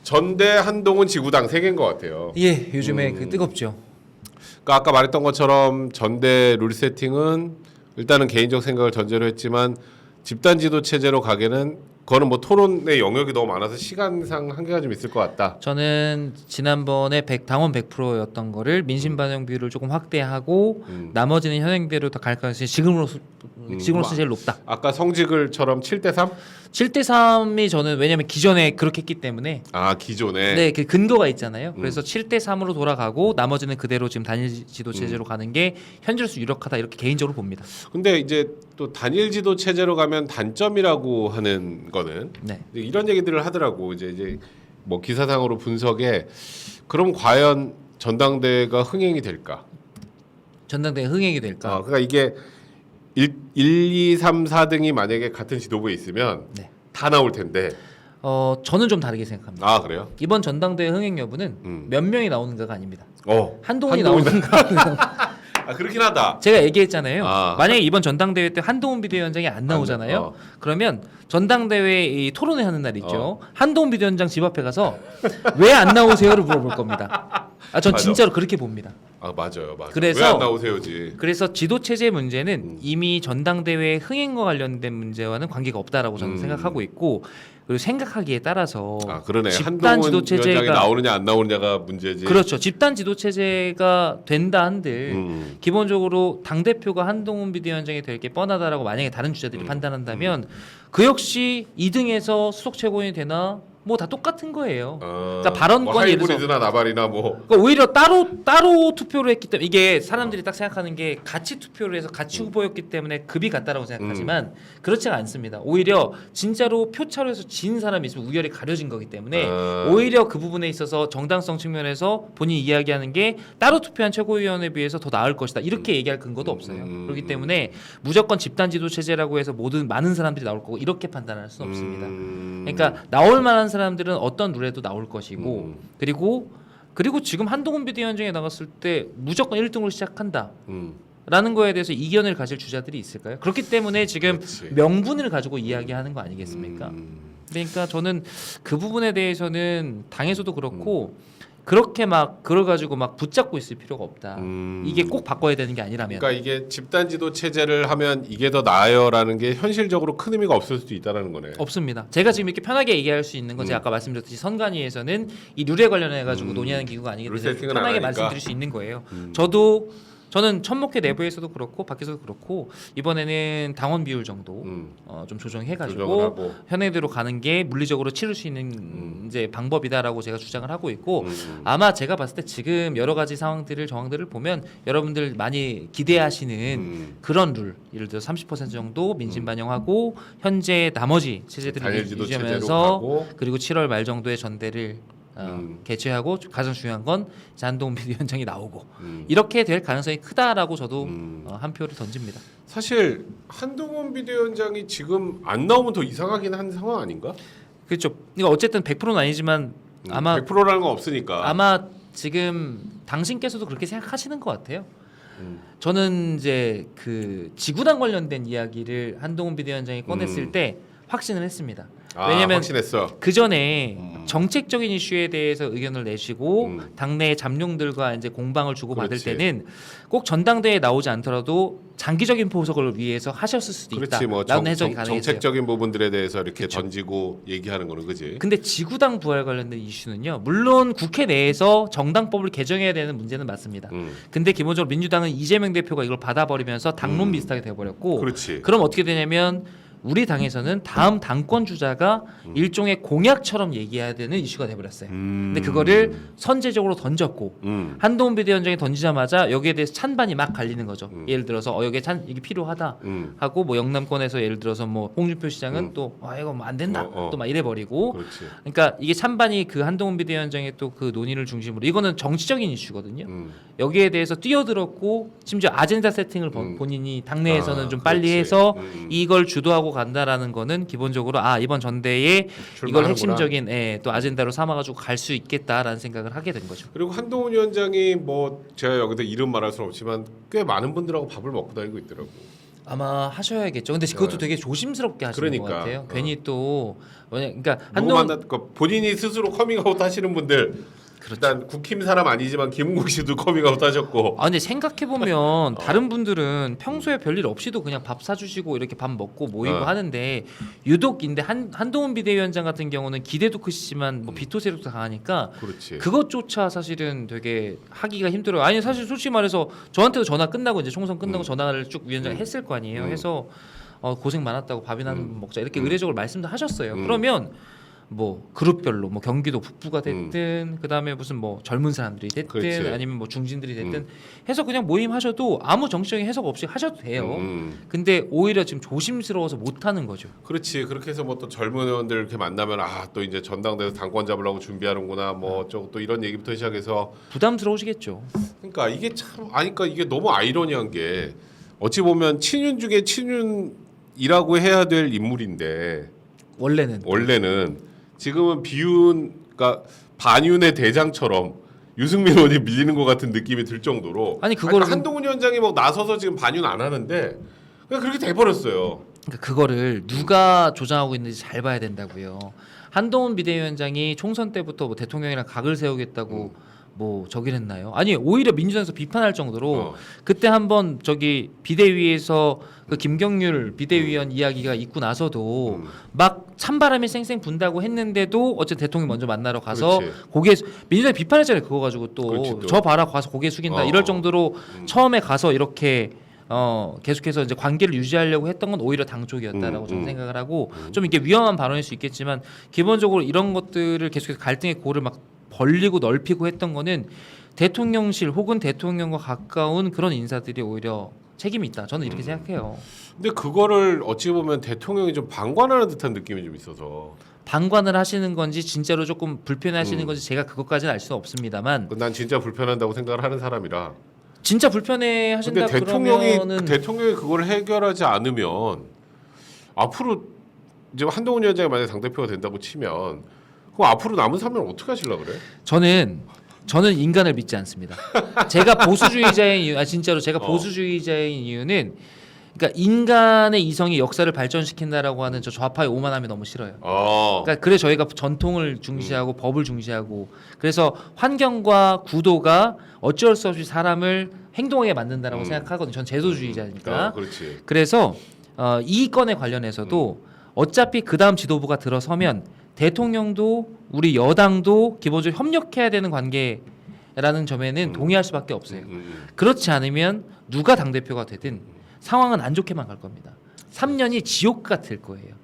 전대 한동훈 지구당 세 개인 것 같아요. 예, 요즘에 그 뜨겁죠. 그러니까 아까 말했던 것처럼 전대 룰 세팅은 일단은 개인적 생각을 전제로 했지만 집단 지도 체제로 가게는 그거는 뭐 토론의 영역이 너무 많아서 시간상 한계가 좀 있을 것 같다. 저는 지난번에 당원 100%였던 거를 민심 반영 비율을 조금 확대하고 나머지는 현행대로 더 갈 가능성이 지금으로서 제일 높다. 아까 성직을처럼 7대3? 7대3이 저는 왜냐면 기존에 그렇게 했기 때문에 아 기존에. 네, 그 근거가 있잖아요. 그래서 7대3으로 돌아가고 나머지는 그대로 지금 단일 지도 체제로 가는 게 현재로서 유력하다 이렇게 개인적으로 봅니다. 근데 이제 또 단일 지도 체제로 가면 단점이라고 하는 거는 네. 이런 얘기들을 하더라고. 이제 뭐 기사상으로 분석에 그럼 과연 전당대회가 흥행이 될까? 전당대회 흥행이 될까? 그러니까 이게 1, 2, 3, 4등이 만약에 같은 지도부에 있으면 네. 다 나올 텐데. 저는 좀 다르게 생각합니다. 아 그래요? 이번 전당대회 흥행 여부는 몇 명이 나오는가가 아닙니다. 한동훈이 한동훈이 나오는가. 아 그렇긴 하다. 제가 얘기했잖아요. 아. 만약에 이번 전당대회 때 한동훈 비대위원장이 안 나오잖아요. 그러면 전당대회 이 토론회 하는 날 있죠. 한동훈 비대위원장 집 앞에 가서 왜 안 나오세요를 물어볼 겁니다. 전 맞아. 진짜로 그렇게 봅니다. 아 맞아요. 그래서 왜 안 나오세요지. 그래서 지도 체제 문제는 이미 전당대회 흥행과 관련된 문제와는 관계가 없다라고 저는 생각하고 있고, 그리고 생각하기에 따라서 그러네. 집단 지도 한동훈 위원장이 체제가 나오느냐 안 나오느냐가 문제지. 그렇죠. 집단 지도 체제가 된다 한들 기본적으로 당 대표가 한동훈 비대위원장이 될 게 뻔하다라고 만약에 다른 주자들이 판단한다면 그 역시 2등에서 수석 최고위원이 되나 뭐 다 똑같은 거예요. 그러니까 발언권이 뭐 예를 들어서 하이브리드나 나발이나 뭐. 그러니까 오히려 따로 투표를 했기 때문에 이게 사람들이 딱 생각하는 게 같이 투표를 해서 같이 후보였기 때문에 급이 같다라고 생각하지만 그렇지가 않습니다. 오히려 진짜로 표차로에서 진 사람이 있으면 우열이 가려진 거기 때문에 오히려 그 부분에 있어서 정당성 측면에서 본인이 이야기하는 게 따로 투표한 최고위원에 비해서 더 나을 것이다 이렇게 얘기할 근거도 없어요. 그렇기 때문에 무조건 집단 지도 체제라고 해서 많은 사람들이 나올 거고 이렇게 판단할 수는 없습니다. 그러니까 나올 만한 사람들은 어떤 룰에도 나올 것이고 그리고 지금 한동훈 비대위원장이 나갔을 때 무조건 1등으로 시작한다. 라는 거에 대해서 이견을 가질 주자들이 있을까요? 그렇기 때문에 지금 그렇지. 명분을 가지고 이야기하는 거 아니겠습니까? 그러니까 저는 그 부분에 대해서는 당에서도 그렇고 그렇게 막 그걸 가지고 막 붙잡고 있을 필요가 없다. 이게 꼭 바꿔야 되는 게 아니라면. 그러니까 이게 집단 지도 체제를 하면 이게 더 나아요라는 게 현실적으로 큰 의미가 없을 수도 있다라는 거네. 없습니다. 제가 지금 이렇게 편하게 얘기할 수 있는 건 제가 아까 말씀드렸듯이 선관위에서는 이 룰에 관련해 가지고 논의하는 기구가 아니기 룰 때문에 세팅은 편하게 안 하니까. 말씀드릴 수 있는 거예요. 저는 천목회 내부에서도 그렇고 밖에서도 그렇고 이번에는 당원 비율 정도 좀 조정을 조정해가지고 하고. 현행대로 가는 게 물리적으로 치를 수 있는 이제 방법이다라고 제가 주장을 하고 있고 아마 제가 봤을 때 지금 여러 가지 정황들을 보면 여러분들 많이 기대하시는 그런 룰, 예를 들어 30% 정도 민심 반영하고 현재 나머지 체제들을 단일 지도 체제로 유지하면서 가고. 그리고 7월 말 정도에 전대를 개최하고 가장 중요한 건 한동훈 비대위원장이 나오고 이렇게 될 가능성이 크다라고 저도 한 표를 던집니다. 사실 한동훈 비대위원장이 지금 안 나오면 더 이상하긴 한 상황 아닌가? 그렇죠. 이거 어쨌든 100%는 아니지만 아마 100%라는 건 없으니까. 아마 지금 당신께서도 그렇게 생각하시는 것 같아요. 저는 이제 그 지구당 관련된 이야기를 한동훈 비대위원장이 꺼냈을 때 확신을 했습니다. 왜냐면 확신했어. 그 전에 정책적인 이슈에 대해서 의견을 내시고 당내 잠룡들과 이제 공방을 주고 받을 그렇지. 때는 꼭 전당대회에 나오지 않더라도 장기적인 포석을 위해서 하셨을 수도 그렇지 뭐 있다라는 해석이 가능해요. 정책적인 부분들에 대해서 이렇게 던지고 얘기하는 거는 그지. 근데 지구당 부활 관련된 이슈는요. 물론 국회 내에서 정당법을 개정해야 되는 문제는 맞습니다. 근데 기본적으로 민주당은 이재명 대표가 이걸 받아버리면서 당론 비슷하게 돼버렸고 그렇지. 그럼 어떻게 되냐면 우리 당에서는 다음 당권 주자가 일종의 공약처럼 얘기해야 되는 이슈가 돼버렸어요. 근데 그거를 선제적으로 던졌고 한동훈 비대위원장이 던지자마자 여기에 대해서 찬반이 막 갈리는 거죠. 예를 들어서 여기에 이게 필요하다 하고 뭐 영남권에서 예를 들어서 뭐 홍준표 시장은 또 이거 뭐 안 된다 또 막 이래버리고. 그렇지. 그러니까 이게 찬반이 그 한동훈 비대위원장의 또 그 논의를 중심으로 이거는 정치적인 이슈거든요. 여기에 대해서 뛰어들었고 심지어 아젠다 세팅을 본인이 당내에서는 좀 빨리 그렇지. 해서 이걸 주도하고 간다라는 거는 기본적으로 이번 전대에 이걸 출마하는구나. 핵심적인 또 아젠다로 삼아가지고 갈 수 있겠다라는 생각을 하게 된 거죠. 그리고 한동훈 위원장이 뭐 제가 여기서 이름 말할 수는 없지만 꽤 많은 분들하고 밥을 먹고 다니고 있더라고. 아마 하셔야겠죠. 근데 그것도 네. 되게 조심스럽게 하시는 것 그러니까. 같아요. 괜히 또 그러니까 누구 한동훈 만나 본인이 스스로 커밍아웃 하시는 분들 일단 국힘 사람 아니지만 김은국 씨도 커밍아웃 하셨고 근데 생각해 보면 다른 분들은 평소에 별일 없이도 그냥 밥 사주시고 이렇게 밥 먹고 모이고 하는데 유독인데 한동훈 비대위원장 같은 경우는 기대도 크시지만 뭐 비토 세력도 강하니까 그렇지. 그것조차 사실은 되게 하기가 힘들어요. 아니 사실 솔직히 말해서 저한테도 전화 끝나고 이제 총선 끝나고 전화를 쭉 위원장이 했을 거 아니에요. 해서 고생 많았다고 밥이나 한번 먹자 이렇게 의례적으로 말씀도 하셨어요. 그러면 뭐 그룹별로 뭐 경기도 북부가 됐든 그다음에 무슨 뭐 젊은 사람들이 됐든 그렇지. 아니면 뭐 중진들이 됐든 해서 그냥 모임하셔도 아무 정치적인 해석 없이 하셔도 돼요. 음. 근데 오히려 지금 조심스러워서 못 하는 거죠. 그렇지. 그렇게 해서 뭐 또 젊은 의원들 이렇게 만나면 또 이제 전당대에서 당권 잡으려고 준비하는구나 뭐 또 이런 얘기부터 시작해서 부담스러우시겠죠. 그러니까 이게 참 그러니까 이게 너무 아이러니한 게 어찌 보면 친윤 중에 친윤이라고 해야 될 인물인데 원래는 지금은 그러니까 반윤의 대장처럼 유승민 의원이 밀리는 것 같은 느낌이 들 정도로 아니, 그거를 그러니까 한동훈 위원장이 뭐 나서서 지금 반윤 안 하는데 그냥 그렇게 돼버렸어요. 그러니까 그거를 누가 조장하고 있는지 잘 봐야 된다고요. 한동훈 비대위원장이 총선 때부터 뭐 대통령이랑 각을 세우겠다고 뭐 저기를 했나요? 아니 오히려 민주당에서 비판할 정도로 그때 한번 저기 비대위에서 그 김경률 비대위원 이야기가 있고 나서도 막 찬바람이 쌩쌩 분다고 했는데도 어쨌든 대통령 먼저 만나러 가서 그렇지. 고개 민주당이 비판했잖아요. 그거 가지고 그렇지, 또 또. 저 봐라 가서 고개 숙인다 이럴 정도로 처음에 가서 이렇게 계속해서 이제 관계를 유지하려고 했던 건 오히려 당 쪽이었다라고 저는 생각을 하고 좀 이게 위험한 발언일 수 있겠지만 기본적으로 이런 것들을 계속해서 갈등의 고를 막 벌리고 넓히고 했던 거는 대통령실 혹은 대통령과 가까운 그런 인사들이 오히려 책임이 있다. 저는 이렇게 생각해요. 근데 그거를 어찌 보면 대통령이 좀 방관하는 듯한 느낌이 좀 있어서 방관을 하시는 건지 진짜로 조금 불편해하시는 건지 제가 그것까지는 알 수는 없습니다만 난 진짜 불편한다고 생각을 하는 사람이라. 진짜 불편해하신다 근데 그러면은 대통령이 그걸 해결하지 않으면 앞으로 이제 한동훈 위원장이 만약 당 대표가 된다고 치면 그럼 앞으로 남은 3년 어떻게 하시려 그래? 저는 인간을 믿지 않습니다. 제가 보수주의자인 이유, 진짜로 제가 보수주의자인 이유는 그러니까 인간의 이성이 역사를 발전시킨다라고 하는 저 좌파의 오만함이 너무 싫어요. 그러니까 그래 저희가 전통을 중시하고 법을 중시하고 그래서 환경과 구도가 어쩔 수 없이 사람을 행동하게 만든다라고 생각하거든요. 전 제도주의자니까. 그렇지. 그래서 이 건에 관련해서도 어차피 그 다음 지도부가 들어서면 대통령도 우리 여당도 기본적으로 협력해야 되는 관계라는 점에는 동의할 수밖에 없어요. 그렇지 않으면 누가 당대표가 되든 상황은 안 좋게만 갈 겁니다. 3년이 지옥 같을 거예요.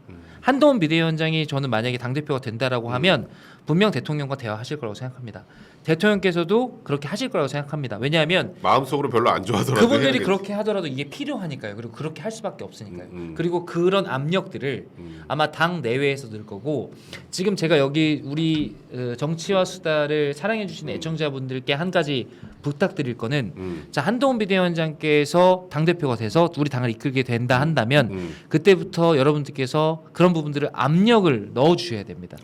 한동훈 비대위원장이 저는 만약에 당대표가 된다라고 하면 분명 대통령과 대화하실 거라고 생각합니다. 대통령께서도 그렇게 하실 거라고 생각합니다. 왜냐하면 마음속으로 별로 안 좋아하더라도 그분들이 해야겠지. 그렇게 하더라도 이게 필요하니까요. 그리고 그렇게 할 수밖에 없으니까요. 그리고 그런 압력들을 아마 당 내외에서 늘 거고 지금 제가 여기 우리 정치와 수다를 사랑해 주시는 애청자분들께 한 가지 부탁드릴 거는 자 한동훈 비대위원장께서 당 대표가 돼서 우리 당을 이끌게 된다 한다면 그때부터 여러분들께서 그런 부분들을 압력을 넣어 주셔야 됩니다.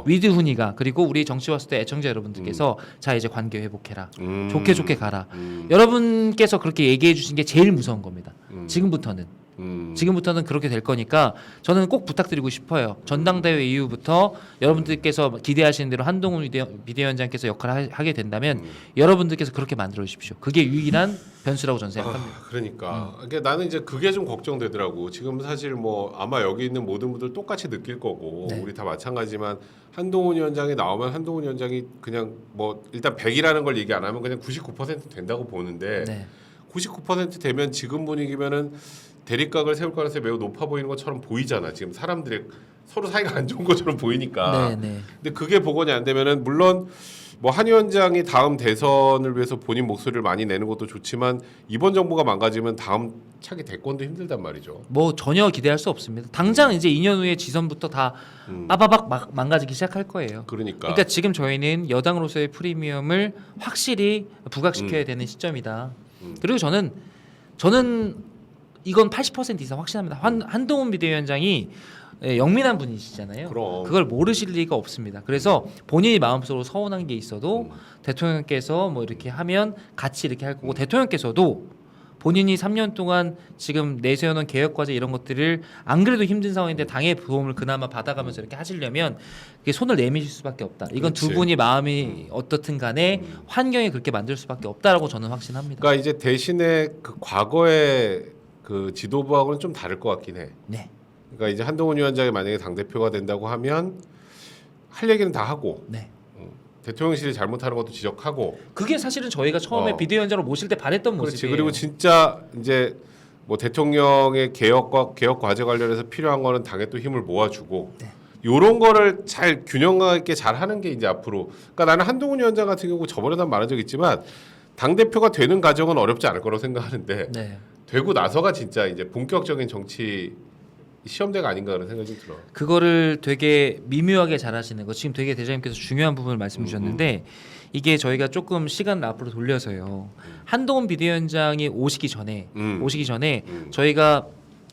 위드훈이가 그리고 우리 정치와 수다 애청자 여러분들께서 자 이제 관계 회복해라. 좋게 가라. 여러분께서 그렇게 얘기해 주신 게 제일 무서운 겁니다. 지금부터는 그렇게 될 거니까 저는 꼭 부탁드리고 싶어요. 전당대회 이후부터 여러분들께서 기대하시는 대로 한동훈 비대위원장께서 역할을 하게 된다면 여러분들께서 그렇게 만들어 주십시오. 그게 유일한 변수라고 저는 생각합니다. 그러니까 나는 이제 그게 좀 걱정되더라고. 지금 사실 뭐 아마 여기 있는 모든 분들 똑같이 느낄 거고 네. 우리 다 마찬가지지만 한동훈 위원장이 나오면 한동훈 위원장이 그냥 뭐 일단 100이라는 걸 얘기 안 하면 그냥 99% 된다고 보는데 네. 99% 되면 지금 분위기면은 대립각을 세울 가능성이 매우 높아 보이는 것처럼 보이잖아. 지금 사람들이 서로 사이가 안 좋은 것처럼 보이니까. 네. 근데 그게 복원이 안 되면은 물론 뭐 한 위원장이 다음 대선을 위해서 본인 목소리를 많이 내는 것도 좋지만 이번 정부가 망가지면 다음 차기 대권도 힘들단 말이죠. 뭐 전혀 기대할 수 없습니다. 당장 이제 2년 후에 지선부터 다 빠바박 망가지기 시작할 거예요. 그러니까 지금 저희는 여당으로서의 프리미엄을 확실히 부각시켜야 되는 시점이다. 그리고 저는 이건 80% 이상 확신합니다. 한동훈 비대위원장이 영민한 분이시잖아요. 그럼. 그걸 모르실 리가 없습니다. 그래서 본인이 마음속으로 서운한 게 있어도 대통령께서 뭐 이렇게 하면 같이 이렇게 할 거고 대통령께서도 본인이 3년 동안 지금 내세워놓은 개혁 과제 이런 것들을 안 그래도 힘든 상황인데 당의 도움을 그나마 받아가면서 이렇게 하시려면 그게 손을 내미실 수밖에 없다. 이건 두 그렇지. 분이 마음이 어떻든 간에 환경이 그렇게 만들 수밖에 없다라고 저는 확신합니다. 그러니까 이제 대신에 그 과거의 그 지도부하고는 좀 다를 것 같긴 해. 네, 그러니까 이제 한동훈 위원장이 만약에 당 대표가 된다고 하면 할 얘기는 다 하고 네. 대통령실이 잘못하는 것도 지적하고. 그게 사실은 저희가 처음에 비대위원장을 모실 때 바랬던 그렇지. 모습이에요. 그리고 진짜 이제 뭐 대통령의 개혁 과제 관련해서 필요한 거는 당에 또 힘을 모아주고. 네. 요런 거를 잘 균형 있게 잘 하는 게 이제 앞으로. 그러니까 나는 한동훈 위원장 같은 경우 저번에도 말한 적 있지만 당 대표가 되는 과정은 어렵지 않을 거라고 생각하는데 네. 되고 나서가 진짜 이제 본격적인 정치 시험대가 아닌가 그런 생각이 좀 들어. 그거를 되게 미묘하게 잘하시는 거 지금 되게 대장님께서 중요한 부분을 말씀 주셨는데 이게 저희가 조금 시간을 앞으로 돌려서요. 한동훈 비대위원장이 오시기 전에 저희가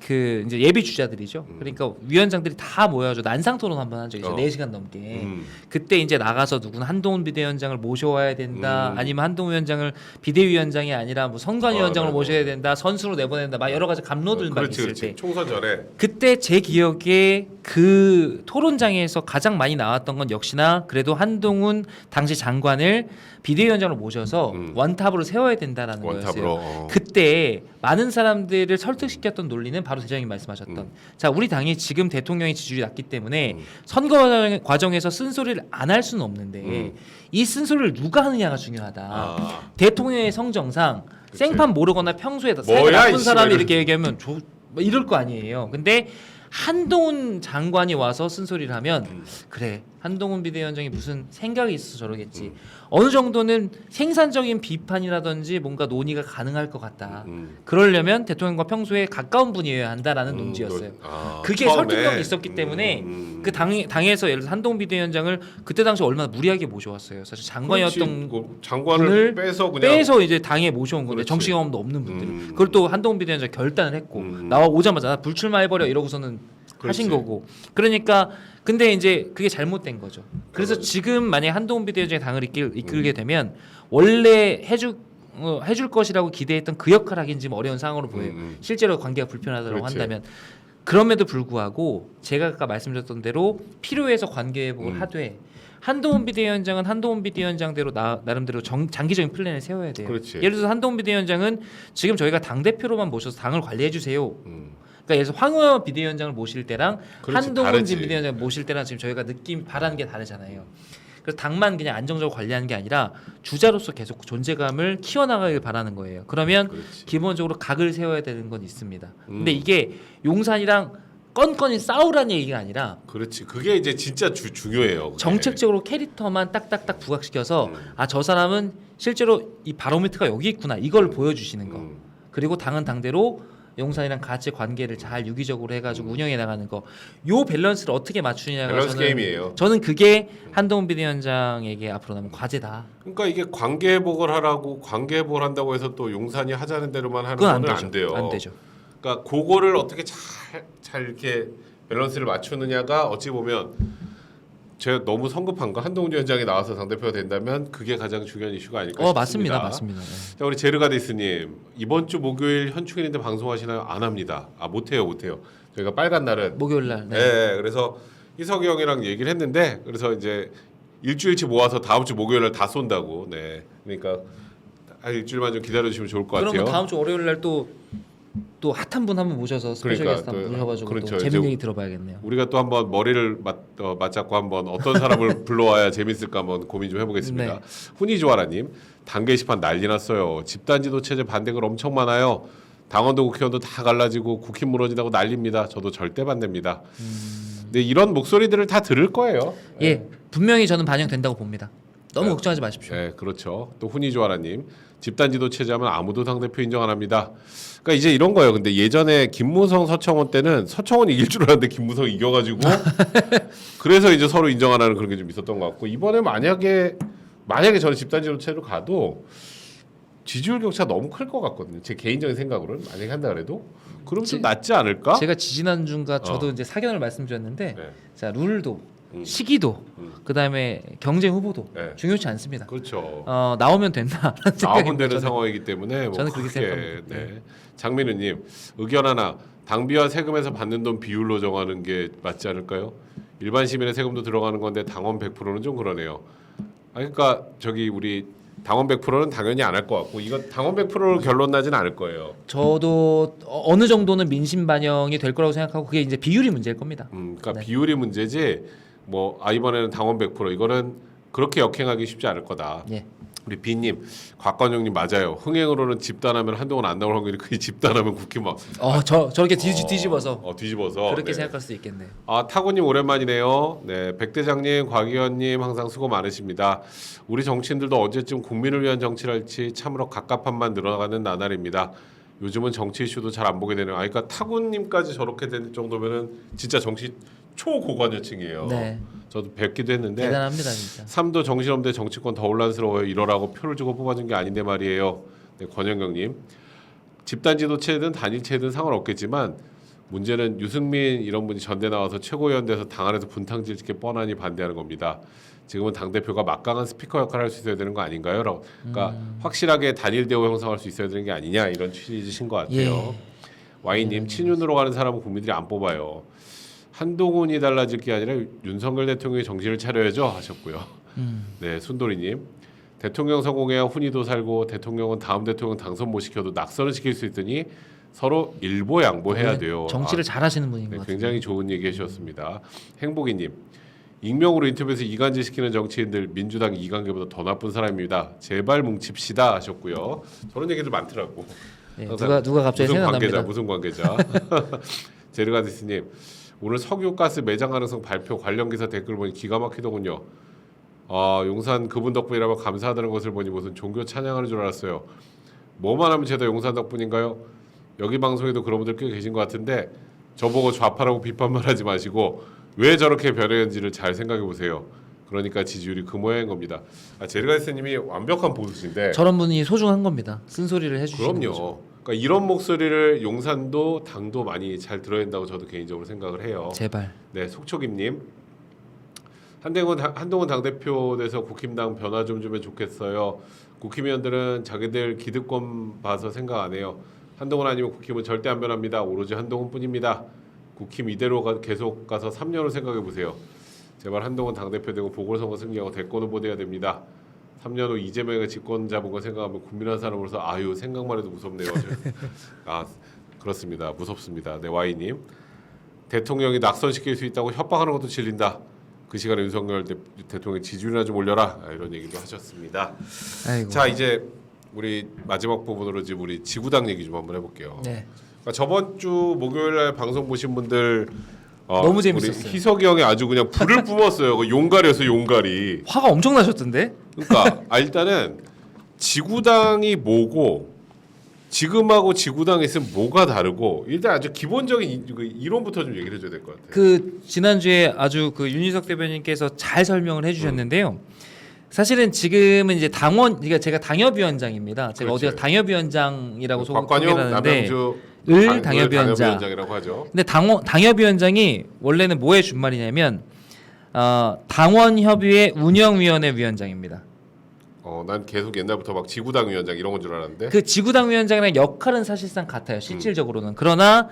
그 이제 예비 주자들이죠. 그러니까 위원장들이 다 모여가지고 난상 토론 한번 한 적이 있어요. 4시간 넘게. 그때 이제 나가서 누구는 한동훈 비대위원장을 모셔와야 된다. 아니면 한동훈 위원장을 비대위원장이 아니라 뭐 선관위원장으로 모셔야 된다. 선수로 내보내야 된다. 막 여러 가지 감로들 막 있을 때. 총선 전에. 그때 제 기억에 그 토론장에서 가장 많이 나왔던 건 역시나 그래도 한동훈 당시 장관을 비대위원장으로 모셔서 원탑으로 세워야 된다라는 원탑으로. 거였어요. 그때 많은 사람들을 설득시켰던 논리는 바로 대장님 말씀하셨던 자 우리 당이 지금 대통령의 지지율이 낮기 때문에 선거 과정에서 쓴소리를 안 할 수는 없는데 이 쓴소리를 누가 하느냐가 중요하다. 대통령의 성정상 그치. 생판 모르거나 평소에 사이가 뭐야, 나쁜 이 사람이 씨발. 이렇게 얘기하면 뭐 이럴 거 아니에요. 근데 한동훈 장관이 와서 쓴소리를 하면 그래 한동훈 비대위원장이 무슨 생각이 있어서 저러겠지. 어느 정도는 생산적인 비판이라든지 뭔가 논의가 가능할 것 같다. 그러려면 대통령과 평소에 가까운 분이어야 한다라는 논지였어요. 그게 처음에. 설득력이 있었기 때문에 그 당에서 예를 들어 한동훈 비대위원장을 그때 당시 얼마나 무리하게 모셔왔어요. 사실 장관이었던 그 장관을 분을 빼서 그냥 빼서 이제 당에 모셔온 건데 그렇지. 정치 경험도 없는 분들. 그걸 또 한동훈 비대위원장 결단을 했고 나와 오자마자 나 불출마해버려 이러고서는 하신 그렇지. 거고. 그러니까 근데 이제 그게 잘못된 거죠. 그래서 지금 만약에 한동훈 비대위원장이 당을 이끌게 되면 원래 해줄 것이라고 기대했던 그 역할을 하긴 지금 어려운 상황으로 보여요. 실제로 관계가 불편하다고 그렇지. 한다면 그럼에도 불구하고 제가 아까 말씀드렸던 대로 필요해서 관계 회복을 하되 한동훈 비대위원장은 한동훈 비대위원장대로 나름대로 장기적인 플랜을 세워야 돼요. 그렇지. 예를 들어서 한동훈 비대위원장은 지금 저희가 당 대표로만 모셔서 당을 관리해 주세요. 그러니까 예를 들어서 황우여 비대위원장을 모실 때랑 그렇지, 한동훈 다르지. 비대위원장을 모실 때랑 지금 저희가 바라는 게 다르잖아요. 그래서 당만 그냥 안정적으로 관리하는 게 아니라 주자로서 계속 존재감을 키워나가길 바라는 거예요. 그러면 그렇지. 기본적으로 각을 세워야 되는 건 있습니다. 근데 이게 용산이랑 건건이 싸우라는 얘기가 아니라 그렇지. 그게 이제 진짜 중요해요. 그게. 정책적으로 캐릭터만 딱딱딱 부각시켜서 아 저 사람은 실제로 이 바로미터가 여기 있구나 이걸 보여주시는 거. 그리고 당은 당대로 용산이랑 같이 관계를 잘 유기적으로 해가지고 운영해 나가는 거. 요 밸런스를 어떻게 맞추느냐가 밸런스 게임이에요. 저는 그게 한동훈 비대위원장에게 앞으로 남은 과제다. 그러니까 이게 관계 회복을 하라고 관계 회복을 한다고 해서 또 용산이 하자는 대로만 하는 그건 거는 안 돼요. 안 되죠. 그러니까 그거를 어떻게 잘 이렇게 밸런스를 맞추느냐가 어찌 보면 제가 너무 성급한 거 한동훈 위원장이 나와서 당대표가 된다면 그게 가장 중요한 이슈가 아닐까 싶습니다. 맞습니다. 네. 자, 우리 제르가디스님 이번 주 목요일 현충일인데 방송하시나요? 안 합니다. 못해요. 저희가 빨간 날은 목요일 날. 네. 네, 그래서 희석이 형이랑 얘기를 했는데 그래서 이제 일주일치 모아서 다음 주 목요일 날 다 쏜다고. 네, 그러니까 한 일주일만 좀 기다려주시면 좋을 것 그러면 같아요. 다음 주 월요일 날 또 핫한 분 한번 모셔서 스페셜 그러니까 게스트 한번 또, 모셔가지고 그렇죠. 또 재밌는 이제 얘기 들어봐야겠네요. 우리가 또 한번 머리를 맞잡고 한번 어떤 사람을 불러와야 재밌을까 한번 고민 좀 해보겠습니다. 네. 훈이조아라님 당 게시판 난리 났어요. 집단지도 체제 반대글 엄청 많아요. 당원도 국회의원도 다 갈라지고 국힘 무너진다고 난립니다. 저도 절대 반대입니다. 근데 이런 목소리들을 다 들을 거예요. 예, 분명히 저는 반영된다고 봅니다. 너무 네. 걱정하지 마십시오. 네, 그렇죠. 또 훈이조아라님 집단지도 체제하면 아무도 당대표 인정 안 합니다. 그러니까 이제 이런 거예요. 근데 예전에 김무성, 서청원 때는 서청원이 이길 줄 알았는데 김무성이 이겨가지고 그래서 이제 서로 인정 안 하는 그런 게 좀 있었던 것 같고 이번에 만약에 저는 집단지도 체제로 가도 지지율 격차 너무 클 것 같거든요. 제 개인적인 생각으로는 만약에 한다 그래도 그럼 좀 낫지 않을까? 제가 지지난주인가 저도 이제 사견을 말씀드렸는데 네. 자 룰도 시기도 그다음에 경쟁 후보도 네. 중요치 않습니다. 그렇죠. 나오면 된다. 나오면 되는 상황이기 때문에 뭐 저는 그렇게 크게, 생각합니다. 네. 장민우님 의견 하나. 당비와 세금에서 받는 돈 비율로 정하는 게 맞지 않을까요? 일반 시민의 세금도 들어가는 건데 당원 100%는 좀 그러네요. 그러니까 저기 우리 당원 100%는 당연히 안 할 것 같고 이거 당원 100%로 결론 나진 않을 거예요. 저도 어느 정도는 민심 반영이 될 거라고 생각하고 그게 이제 비율이 문제일 겁니다. 그러니까 네. 비율이 문제지 뭐 이번에는 당원 100% 이거는 그렇게 역행하기 쉽지 않을 거다. 예. 우리 비님, 곽관용님 맞아요. 흥행으로는 집단하면 한동안 안 나올 확률이 거의 집단하면 국회 막 저렇게 뒤집어서 뒤집어서 그렇게 네. 생각할 수도 있겠네요. 타고님 오랜만이네요. 네, 백대장님, 곽의원님 항상 수고 많으십니다. 우리 정치인들도 언제쯤 국민을 위한 정치를 할지 참으로 갑갑함만 늘어나가는 나날입니다. 요즘은 정치 이슈도 잘 안 보게 되네요. 그러니까 타고님까지 저렇게 될 정도면은 진짜 정치 초고관여층이에요. 네. 저도 뵙기도 했는데 대단합니다 진짜. 3도 정신없는데 정치권 더 혼란스러워요. 이러라고 표를 주고 뽑아준 게 아닌데 말이에요. 네, 권영경님. 집단지도체든 단일체든 상관없겠지만 문제는 유승민 이런 분이 전대 나와서 최고위원돼서 당 안에서 분탕질 짓게 뻔하니 반대하는 겁니다. 지금은 당대표가 막강한 스피커 역할을 할 수 있어야 되는 거 아닌가요? 그러니까 확실하게 단일 대우 형성할 수 있어야 되는 게 아니냐 이런 취지신 것 같아요. 예. 와이님 친윤으로 가는 사람은 국민들이 안 뽑아요. 한동훈이 달라질 게 아니라 윤석열 대통령이 정신을 차려야죠 하셨고요. 네, 순돌이님 대통령 성공해야 훈이도 살고 대통령은 다음 대통령 당선 못 시켜도 낙선을 시킬 수 있으니 서로 일보 양보해야 돼요. 정치를 잘하시는 분인 네, 것 같아요. 굉장히 좋은 얘기 해주셨습니다. 행복이님 익명으로 인터뷰에서 이간질 시키는 정치인들 민주당 이관계보다 더 나쁜 사람입니다. 제발 뭉칩시다 하셨고요. 저런 얘기들 많더라고. 네, 항상 누가 갑자기 무슨 생각납니다. 무슨 관계자. 제르가디스님 오늘 석유가스 매장 가능성 발표 관련 기사 댓글 보니 기가 막히더군요. 용산 그분 덕분이라면 감사하다는 것을 보니 무슨 종교 찬양하는 줄 알았어요. 뭐만 하면 죄다 용산 덕분인가요? 여기 방송에도 그런 분들 꽤 계신 것 같은데 저보고 좌파라고 비판만 하지 마시고 왜 저렇게 변했는지를 잘 생각해 보세요. 그러니까 지지율이 그 모양인 겁니다. 제르가디스님이 완벽한 보수신데 저런 분이 소중한 겁니다. 쓴소리를 해주시는 그럼요. 거죠. 그러니까 이런 목소리를 용산도 당도 많이 잘 들어야 된다고 저도 개인적으로 생각을 해요. 제발. 네, 속초김님. 한동훈 당대표 돼서 국힘당 변화 좀 주면 좋겠어요. 국힘의원들은 자기들 기득권 봐서 생각 안 해요. 한동훈 아니면 국힘은 절대 안 변합니다. 오로지 한동훈뿐입니다. 국힘 이대로 계속 가서 3년을 생각해 보세요. 제발 한동훈 당대표 되고 보궐선거 승리하고 대권 후보 돼야 됩니다. 3년 후 이재명이 집권 잡은 거 생각하면 국민한 사람으로서 생각만 해도 무섭네요. 그렇습니다. 무섭습니다. 네, 와이님. 대통령이 낙선시킬 수 있다고 협박하는 것도 질린다. 그 시간에 윤석열 대통령 지지율이나 좀 올려라. 이런 얘기도 하셨습니다. 아이고. 자, 이제 우리 마지막 부분으로 지금 우리 지구당 얘기 좀 한번 해볼게요. 네. 그러니까 저번 주 목요일날 방송 보신 분들 너무 재밌었어요. 우리 희석이 형이 아주 그냥 불을 뿜었어요. 그 용가리에서 용가리. 화가 엄청 나셨던데? 그러니까 일단은 지구당이 뭐고 지금하고 지구당이 있으면 뭐가 다르고 일단 아주 기본적인 이론부터 좀 얘기를 해줘야 될 것 같아요. 그 지난주에 아주 그 윤희석 대변인께서 잘 설명을 해주셨는데요. 사실은 지금은 이제 그러니까 제가 당협위원장입니다. 제가 그렇죠. 어디가 당협위원장이라고 곽관용, 소개를 하는데 남양주 당협위원장이라고 하죠. 근데 당협위원장이 원래는 뭐의 준말이냐면 당원협의회 운영위원회 위원장입니다. 난 계속 옛날부터 막 지구당 위원장 이런 건 줄 알았는데. 그 지구당 위원장이랑 역할은 사실상 같아요. 실질적으로는. 그러나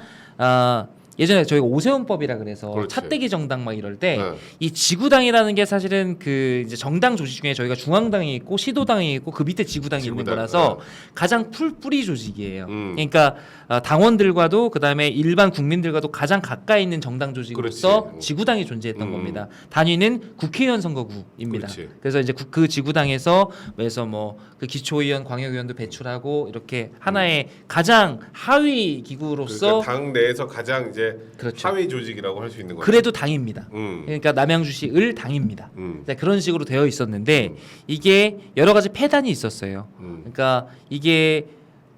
예전에 저희가 오세훈법이라 그래서 그렇지. 차떼기 정당 막 이럴 때 네. 이 지구당이라는 게 사실은 그 이제 정당 조직 중에 저희가 중앙당이 있고 시도당이 있고 그 밑에 지구당이 있는 지구당, 거라서 가장 뿌리 조직이에요. 음. 그러니까 당원들과도 그다음에 일반 국민들과도 가장 가까이 있는 정당 조직으로서 그렇지. 지구당이 존재했던 겁니다. 단위는 국회의원 선거구입니다. 그렇지. 그래서 이제 그 지구당에서 뭐 그 기초의원, 광역의원도 배출하고 이렇게 하나의 가장 하위 기구로서 그러니까 당 내에서 가장 이제 그렇죠. 하위 조직이라고 할 수 있는 거죠. 그래도 당입니다. 음. 그러니까 남양주시 을 당입니다. 음. 네, 그런 식으로 되어 있었는데 이게 여러 가지 폐단이 있었어요. 그러니까 이게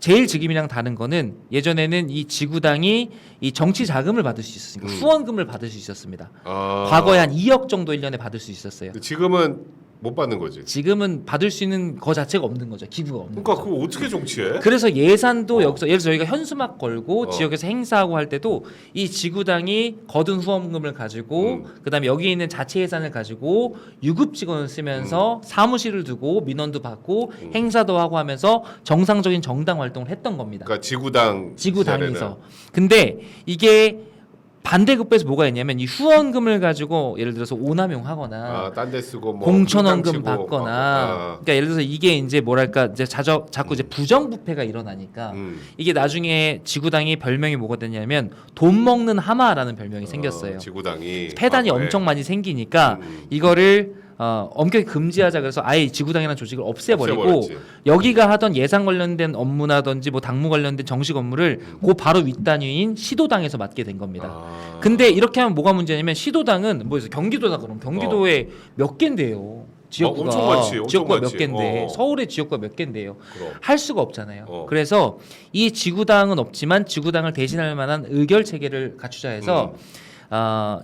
제일 지금이랑 다른 거는 예전에는 이 지구당이 이 정치 자금을 받을 수 있었으니까 후원금을 받을 수 있었습니다. 과거에 한 2억 정도 1년에 받을 수 있었어요. 지금은 못 받는 거지. 지금은 받을 수 있는 거 자체가 없는 거죠. 기부가 없는 그러니까 거죠. 그거 어떻게 정치해? 그래서 예산도 여기서 예를 들어 저희가 현수막 걸고 어. 지역에서 행사하고 할 때도 이 지구당이 거둔 후원금을 가지고 그다음에 여기 있는 자체 예산을 가지고 유급 직원을 쓰면서 사무실을 두고 민원도 받고 행사도 하고 하면서 정상적인 정당 활동을 했던 겁니다. 그러니까 지구당 지구당에서. 근데 이게 반대급부에서 뭐가 있냐면 이 후원금을 가지고 예를 들어서 오남용하거나 딴 데 쓰고 뭐 공천원금 치고 받거나 그러니까 예를 들어서 이게 이제 뭐랄까 이제 자꾸 이제 부정부패가 일어나니까 이게 나중에 지구당이 별명이 뭐가 됐냐면 돈 먹는 하마라는 별명이 생겼어요. 지구당이 폐단이 엄청 많이 생기니까 이거를 엄격히 금지하자 그래서 아예 지구당이라는 조직을 없애버리고 없애버렸지. 여기가 하던 예산 관련된 업무라든지 뭐 당무 관련된 정식 업무를 그 바로 윗단위인 시도당에서 맡게 된 겁니다. 근데 이렇게 하면 뭐가 문제냐면 시도당은 뭐에서 경기도다 그럼 경기도에 몇 개인데요. 지역구가 엄청 많지, 엄청 지역구가 많지. 몇 개인데 서울의 지역구가 몇 개인데요. 그럼. 할 수가 없잖아요. 그래서 이 지구당은 없지만 지구당을 대신할 만한 의결 체계를 갖추자 해서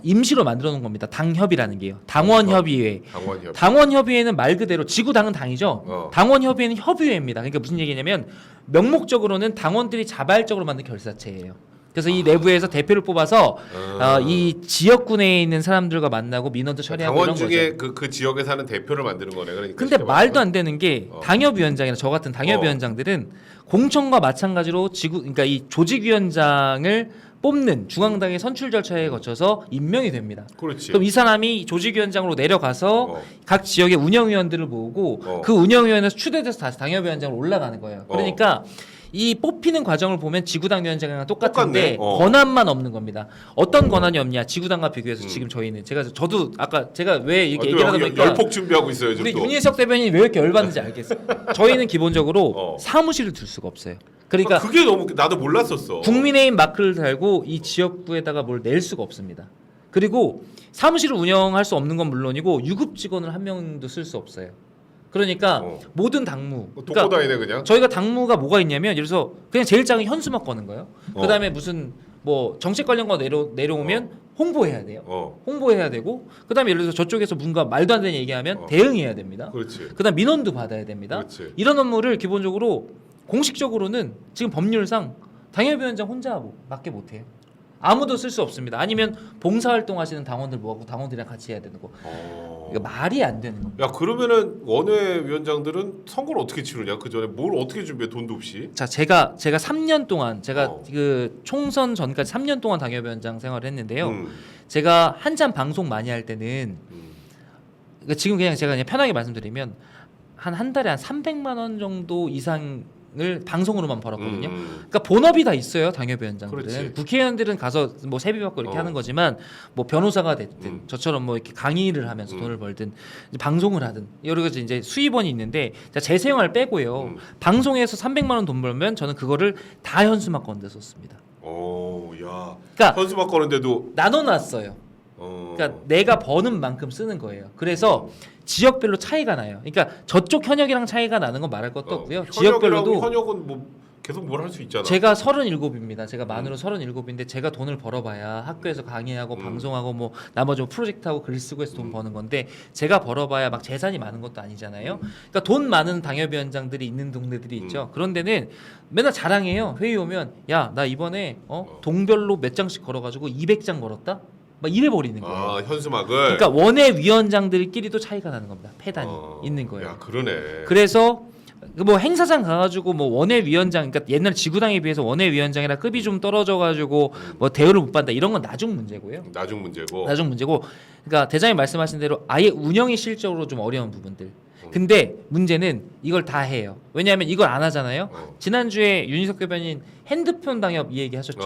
임시로 만들어 놓은 겁니다. 당협이라는 게요. 당원협의회. 당원협. 당원협의회는 말 그대로 지구당은 당이죠. 당원협의회는 협의회입니다. 그러니까 무슨 얘기냐면 명목적으로는 당원들이 자발적으로 만든 결사체예요. 그래서 이 내부에서 대표를 뽑아서 이 지역구 내에 있는 사람들과 만나고 민원도 처리하고 당원 이런 중에 거죠. 그 지역에 사는 대표를 만드는 거네. 그러니까 근데 쉽게 말도 말하면. 안 되는 게 당협위원장이나 저 같은 당협위원장들은 공천과 마찬가지로 그러니까 이 조직위원장을 뽑는 중앙당의 선출 절차에 거쳐서 임명이 됩니다. 그렇지. 그럼 이 사람이 조직위원장으로 내려가서 각 지역의 운영위원들을 모으고 그 운영위원회에서 추대돼서 다시 당협위원장으로 올라가는 거예요. 그러니까 이 뽑히는 과정을 보면 지구당 위원장이랑 똑같은데 똑같네. 권한만 없는 겁니다. 어떤 권한이 없냐? 지구당과 비교해서 지금 저희는 저도 아까 제가 왜 이렇게 얘기를 하다 보니까 열폭 준비하고 있어요. 우리 지금 또. 윤희석 대변인이 왜 이렇게 열받는지 알겠어요. 저희는 기본적으로 사무실을 둘 수가 없어요. 그러니까 그게 너무 나도 몰랐었어. 국민의힘 마크를 달고 이 지역구에다가 뭘 낼 수가 없습니다. 그리고 사무실을 운영할 수 없는 건 물론이고 유급 직원을 한 명도 쓸 수 없어요. 그러니까 모든 당무 돕고 다니네 그냥. 저희가 당무가 뭐가 있냐면 예를 들어서 그냥 제일 작은 현수막 거는 거예요. 그다음에 무슨 뭐 정책 관련 거 내려오면 홍보해야 돼요. 홍보해야 되고 그다음에 예를 들어서 저쪽에서 뭔가 말도 안 되는 얘기하면 대응해야 됩니다. 그렇지. 그다음 민원도 받아야 됩니다. 그렇지. 이런 업무를 기본적으로 공식적으로는 지금 법률상 당협위원장 혼자 맡게 못해요. 아무도 쓸 수 없습니다. 아니면 봉사활동 하시는 당원들 모아고 당원들이랑 같이 해야 되는 거. 이거 말이 안 되는 겁니다. 야 그러면은 원외 위원장들은 선거를 어떻게 치르냐? 그 전에 뭘 어떻게 준비해? 돈도 없이. 자 제가 3년 동안 제가 그 총선 전까지 3년 동안 당협위원장 생활을 했는데요. 제가 한참 방송 많이 할 때는 그러니까 지금 그냥 제가 그냥 편하게 말씀드리면 한 달에 한 300만 원 정도 이상을 방송으로만 벌었거든요. 그러니까 본업이 다 있어요 당협위원장들은. 그렇지. 국회의원들은 가서 뭐 세비 받고 이렇게 하는 거지만 뭐 변호사가 됐든 저처럼 뭐 이렇게 강의를 하면서 돈을 벌든 이제 방송을 하든 여러 가지 이제 수입원이 있는데 제 생활 빼고요. 방송에서 300만 원 돈 벌면 저는 그거를 다 현수막 건데 썼습니다. 야. 그러니까 현수막 거는데도. 나눠놨어요. 그러니까 내가 버는 만큼 쓰는 거예요. 그래서 지역별로 차이가 나요. 그러니까 저쪽 현역이랑 차이가 나는 건 말할 것도 없고요. 지역별로도 현역은 뭐 계속 뭘 할 수 있잖아. 제가 37입니다. 제가 만으로 37인데 제가 돈을 벌어봐야 학교에서 강의하고 방송하고 뭐 나머지 뭐 프로젝트하고 글 쓰고 해서 돈 버는 건데 제가 벌어봐야 막 재산이 많은 것도 아니잖아요. 그러니까 돈 많은 당협위원장들이 있는 동네들이 있죠. 그런 데는 맨날 자랑해요. 회의 오면 야 나 이번에 동별로 몇 장씩 걸어가지고 200장 걸었다. 막 이래 버리는 거예요. 현수막을. 그러니까 원외 위원장들끼리도 차이가 나는 겁니다. 패단이 있는 거예요. 야 그러네. 그래서 뭐 행사장 가가지고 뭐 원외 위원장, 그러니까 옛날 지구당에 비해서 원외 위원장이라 급이 좀 떨어져가지고 뭐 대우를 못 받는다 이런 건 나중 문제고요. 나중 문제고. 나중 문제고, 그러니까 대장님 말씀하신 대로 아예 운영이 실적으로 좀 어려운 부분들. 근데 문제는 이걸 다 해요. 왜냐하면 이걸 안 하잖아요. 지난주에 윤희석 대변인 핸드폰 당협 이 얘기 하셨죠.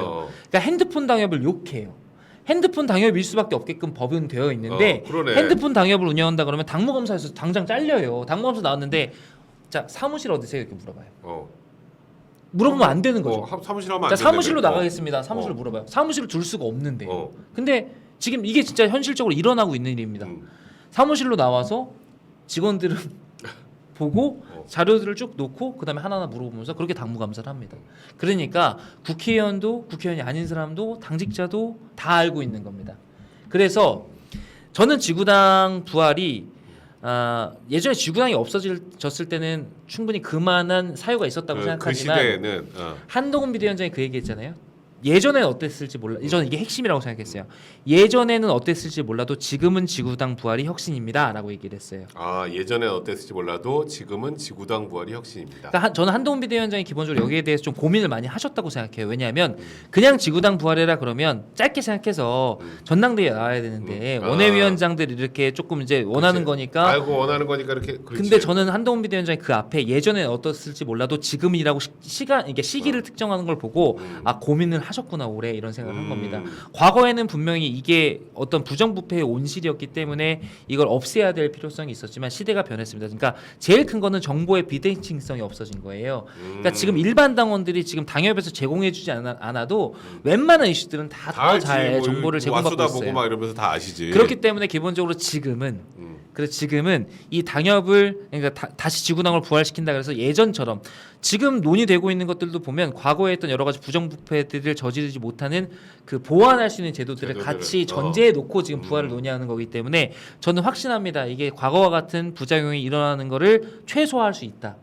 그러니까 핸드폰 당협을 욕해요. 핸드폰 당협일 수밖에 없게끔 법은 되어 있는데 핸드폰 당협을 운영한다 그러면 당무검사에서 당장 잘려요. 당무검사 나왔는데 자 사무실 어디세요? 이렇게 물어봐요. 물어보면 안 되는 거죠. 사무실 하면 안 자 된다며. 사무실로 나가겠습니다. 사무실로 물어봐요. 사무실을 둘 수가 없는데. 근데 지금 이게 진짜 현실적으로 일어나고 있는 일입니다. 사무실로 나와서 직원들은 보고 자료들을 쭉 놓고 그다음에 하나하나 물어보면서 그렇게 당무 감사를 합니다. 그러니까 국회의원도 국회의원이 아닌 사람도 당직자도 다 알고 있는 겁니다. 그래서 저는 지구당 부활이 예전에 지구당이 없어졌을 때는 충분히 그만한 사유가 있었다고 그 생각하지만 시대에는 한동훈 비대위원장이 그 얘기했잖아요. 예전에는 어땠을지 몰라. 저는 이게 핵심이라고 생각했어요. 예전에는 어땠을지 몰라도 지금은 지구당 부활이 혁신입니다라고 얘기를 했어요. 예전엔 어땠을지 몰라도 지금은 지구당 부활이 혁신입니다. 그러니까 저는 한동훈 비대위원장이 기본적으로 여기에 대해서 좀 고민을 많이 하셨다고 생각해요. 왜냐하면 그냥 지구당 부활해라 그러면 짧게 생각해서 전당대회에 나와야 되는데 원외위원장들이 이렇게 조금 이제 원하는 그렇지. 거니까. 알고 원하는 거니까 이렇게. 그렇지. 근데 저는 한동훈 비대위원장이 그 앞에 예전엔 어떻을지 몰라도 지금이라고 시간 이게 시기를 특정하는 걸 보고 고민을 하셨구나 올해 이런 생각을 한 겁니다. 과거에는 분명히 이게 어떤 부정부패의 온실이었기 때문에 이걸 없애야 될 필요성이 있었지만 시대가 변했습니다. 그러니까 제일 큰 거는 정보의 비대칭성이 없어진 거예요. 그러니까 지금 일반 당원들이 지금 당협에서 제공해주지 않아도 웬만한 이슈들은 다 더 잘 정보를 제공받고 와수다 보고 있어요. 막 이러면서 다 아시지. 그렇기 때문에 기본적으로 그래서 지금은 이 당협을 그러니까 다시 지구당을 부활시킨다 그래서 예전처럼 지금 논의되고 있는 것들도 보면 과거에 했던 여러 가지 부정부패들을 저지르지 못하는 그 보완할 수 있는 제도들을 같이 전제해 놓고 지금 부활을 논의하는 거기 때문에 저는 확신합니다. 이게 과거와 같은 부작용이 일어나는 거를 최소화할 수 있다.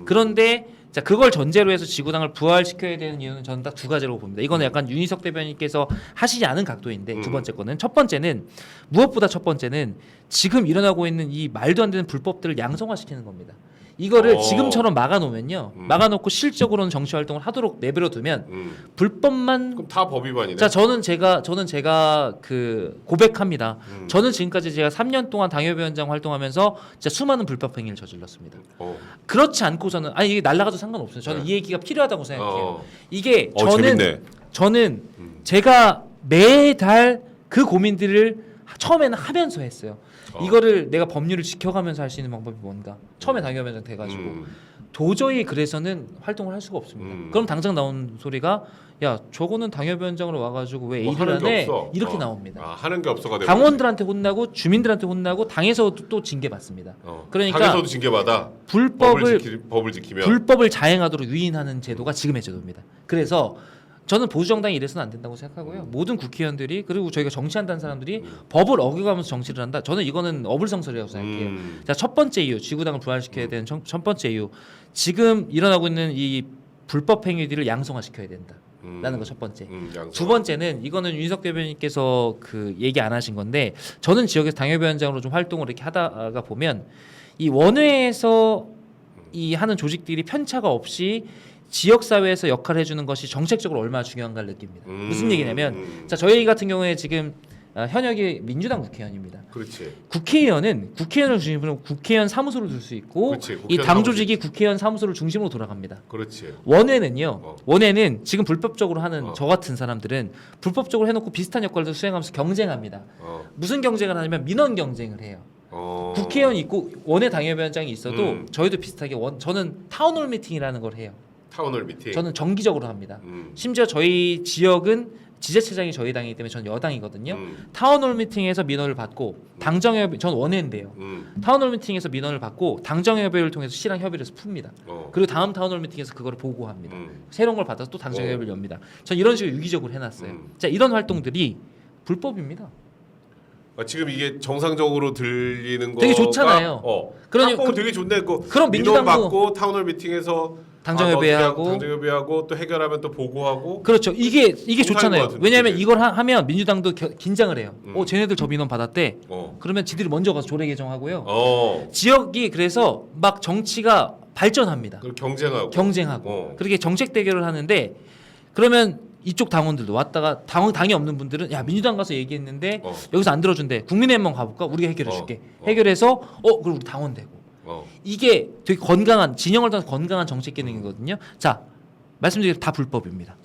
그런데 자 그걸 전제로 해서 지구당을 부활시켜야 되는 이유는 저는 딱 두 가지라고 봅니다. 이거는 약간 윤희석 대변인께서 하시지 않은 각도인데 두 번째 거는 첫 번째는 무엇보다 첫 번째는 지금 일어나고 있는 이 말도 안 되는 불법들을 양성화시키는 겁니다. 이거를 지금처럼 막아놓으면요, 막아놓고 실적으로는 정치 활동을 하도록 내버려 두면 불법만. 그럼 다 법 위반이네. 자 저는 제가 그 고백합니다. 저는 지금까지 제가 3년 동안 당협위원장 활동하면서 진짜 수많은 불법 행위를 저질렀습니다. 그렇지 않고서는 이게 날라가도 상관없어요. 저는 이 얘기가 필요하다고 생각해요. 이게 저는 제가 매달 그 고민들을 처음에는 하면서 했어요. 이거를 내가 법률을 지켜가면서 할 수 있는 방법이 뭔가. 처음에 당협위원장 돼가지고 도저히 그래서는 활동을 할 수가 없습니다. 그럼 당장 나온 소리가 야 저거는 당협위원장으로 와가지고 왜 뭐 일을 하는 게 안 해? 없어. 이렇게 나옵니다. 하는 게 없어가 되고. 당원들한테 혼나고 주민들한테 혼나고 당에서도 또 징계 받습니다. 그러니까 당에서도 징계 받아. 법을 지키면 불법을 자행하도록 유인하는 제도가 지금의 제도입니다. 그래서 저는 보수정당이 이래서는 안 된다고 생각하고요. 모든 국회의원들이 그리고 저희가 정치한다는 사람들이 법을 어겨가면서 정치를 한다. 저는 이거는 어불성설이라고 생각해요. 자, 첫 번째 이유, 지구당을 부활시켜야 되는 첫 번째 이유, 지금 일어나고 있는 이 불법 행위들을 양성화시켜야 된다. 라는 거 첫 번째. 두 번째는 이거는 윤석 대변인께서 그 얘기 안 하신 건데 저는 지역에서 당협위원장으로 좀 활동을 이렇게 하다가 보면 이 원외에서 이 하는 조직들이 편차가 없이 지역 사회에서 역할을 해주는 것이 정책적으로 얼마나 중요한가를 느낍니다. 무슨 얘기냐면 자 저희 같은 경우에 지금 현역이 민주당 국회의원입니다. 그렇지. 국회의원을 중심으로 국회의원 사무소를 둘 수 있고 그렇지, 이 당 조직이 국회의원 사무소를 중심으로 돌아갑니다. 그렇지. 원외는 지금 불법적으로 하는 저 같은 사람들은 불법적으로 해놓고 비슷한 역할을 수행하면서 경쟁합니다. 무슨 경쟁을 하냐면 민원 경쟁을 해요. 국회의원이 있고 원외 당협위원장이 있어도 저희도 비슷하게 저는 타운홀 미팅이라는 걸 해요. 타운홀 미팅. 저는 정기적으로 합니다. 심지어 저희 지역은 지자체장이 저희 당이기 때문에 저는 여당이거든요. 타운홀 미팅에서 민원을 받고 당정협의 전 원외인데요. 타운홀 미팅에서 민원을 받고 당정협의를 통해서 시랑 협의를 해서 풉니다. 그리고 다음 타운홀 미팅에서 그거를 보고합니다. 새로운 걸 받아서 또 당정협의를 엽니다. 전 이런 식으로 유기적으로 해놨어요. 자 이런 활동들이 불법입니다. 지금 이게 정상적으로 들리는 거 되게 좋잖아요. 그러니 되게 좋네. 그럼 민원 받고 타운홀 미팅에서 당정협의하고 또 해결하면 또 보고하고. 그렇죠. 이게 좋잖아요. 왜냐하면 이걸 하면 민주당도 긴장을 해요. 쟤네들 저 민원 받았대. 그러면 지들이 먼저 가서 조례 개정하고요. 지역이 그래서 막 정치가 발전합니다. 그리고 경쟁하고. 그렇게 정책 대결을 하는데 그러면 이쪽 당원들도 왔다가 당이 없는 분들은 야 민주당 가서 얘기했는데 여기서 안 들어준대. 국민의힘만 가볼까? 우리가 해결해줄게. 해결해서 그럼 우리 당원 되고. 이게 되게 건강한 진영을 떠나서 건강한 정책 기능이거든요. 자 말씀드린 다 불법입니다.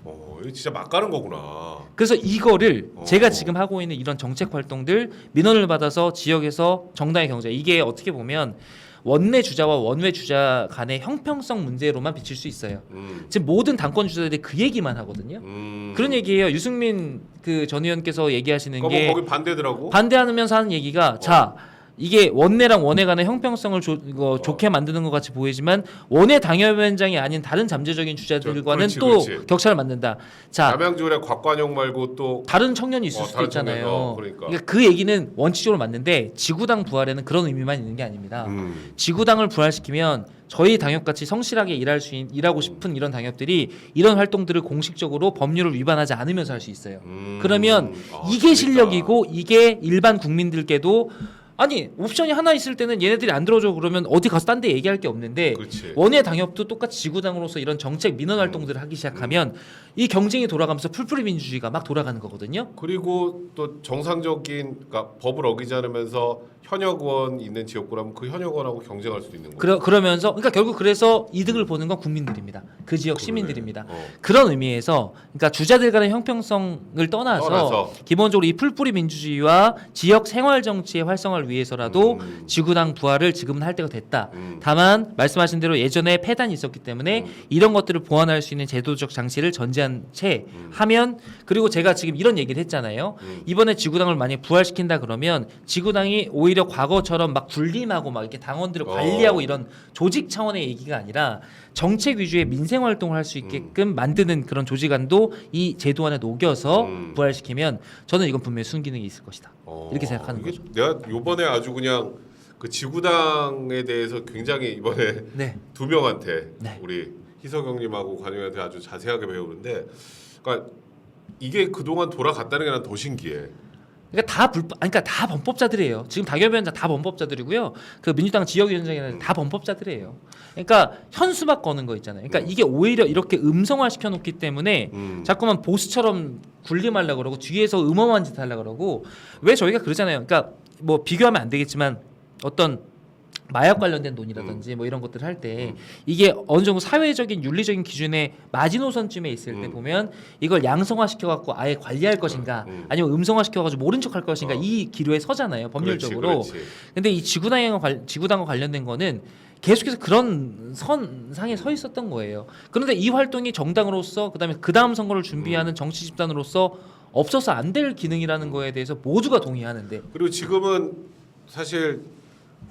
이거 진짜 막 가는 거구나. 그래서 이거를 제가 지금 하고 있는 이런 정책 활동들 민원을 받아서 지역에서 정당의 경제 이게 어떻게 보면 원내 주자와 원외 주자 간의 형평성 문제로만 비칠 수 있어요. 지금 모든 당권 주자들이 그 얘기만 하거든요. 그런 얘기예요. 유승민 그 전 의원께서 얘기하시는 게 거기 반대더라고. 반대하면서 하는 얘기가 자 이게 원내랑 원외 간의 형평성을 좋게 만드는 것 같이 보이지만 원외 당협위원장이 아닌 다른 잠재적인 주자들과는 그렇지, 또 그렇지. 격차를 만든다. 자, 남양주에 곽관용 말고 또 다른 청년이 있을 수도 다른 있잖아요. 청년, 그러니까. 그 얘기는 원칙적으로 맞는데 지구당 부활에는 그런 의미만 있는 게 아닙니다. 지구당을 부활시키면 저희 당협같이 성실하게 일하고 싶은 이런 당협들이 이런 활동들을 공식적으로 법률을 위반하지 않으면서 할 수 있어요. 그러면 이게 재밌다. 실력이고 이게 일반 국민들께도 아니 옵션이 하나 있을 때는 얘네들이 안 들어줘 그러면 어디 가서 딴 데 얘기할 게 없는데 그렇지. 원외 당협도 똑같이 지구당으로서 이런 정책 민원 활동들을 하기 시작하면 이 경쟁이 돌아가면서 풀뿌리 민주주의가 막 돌아가는 거거든요. 그리고 또 정상적인 그러니까 법을 어기지 않으면서 현역원 있는 지역구라면 그 현역원하고 경쟁할 수도 있는 거예요. 그러면서 그러니까 결국 그래서 이득을 보는 건 국민들입니다. 그 지역 시민들입니다. 그런 의미에서 그러니까 주자들 간의 형평성을 떠나서 기본적으로 이 풀뿌리 민주주의와 지역 생활 정치의 활성화를 위해서라도 지구당 부활을 지금은 할 때가 됐다. 다만 말씀하신 대로 예전에 폐단이 있었기 때문에 이런 것들을 보완할 수 있는 제도적 장치를 전제한 채 하면 그리고 제가 지금 이런 얘기를 했잖아요. 이번에 지구당을 만약 부활시킨다 그러면 지구당이 오히려 과거처럼 막 군림하고 막 이렇게 당원들을 관리하고 이런 조직 차원의 얘기가 아니라 정책 위주의 민생 활동을 할 수 있게끔 만드는 그런 조직안도 이 제도 안에 녹여서 부활시키면 저는 이건 분명히 순기능이 있을 것이다. 이렇게 생각하는 이게 거죠. 내가 요번에 아주 그냥 그 지구당에 대해서 굉장히 이번에 네. 두 명한테 네. 우리 희석형님하고 관용한테 아주 자세하게 배우는데, 그러니까 이게 그동안 돌아갔다는 게 난 더 신기해. 그러니까 다 그러니까 다 범법자들이에요. 지금 당협위원장 다 범법자들이고요. 그 민주당 지역위원장이나 다 범법자들이에요. 그러니까 현수막 거는 거 있잖아요. 그러니까 이게 오히려 이렇게 음성화 시켜놓기 때문에 자꾸만 보스처럼 군림하려고 그러고 뒤에서 음험한 짓 하려고 그러고 왜 저희가 그러잖아요. 그러니까 뭐 비교하면 안 되겠지만 어떤 마약 관련된 논의라든지 뭐 이런 것들 할 때 이게 어느 정도 사회적인 윤리적인 기준의 마지노선쯤에 있을 때 보면 이걸 양성화 시켜갖고 아예 관리할 것인가 아니면 음성화 시켜가지고 모른 척할 것인가 이 기로에 서잖아요 법률적으로. 그렇지. 근데 이 지구당과 관련된 거는 계속해서 그런 선상에 서 있었던 거예요. 그런데 이 활동이 정당으로서 그다음에 그 다음 선거를 준비하는 정치 집단으로서 없어서 안 될 기능이라는 거에 대해서 모두가 동의하는데 그리고 지금은 사실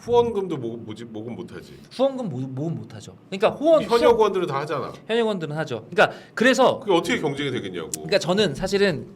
후원금도 모금 못하지. 후원금 모금 못하죠. 그러니까 현역원들은 다 하잖아. 현역원들은 하죠. 그러니까 그래서 그게 어떻게 경쟁이 되겠냐고. 그러니까 저는 사실은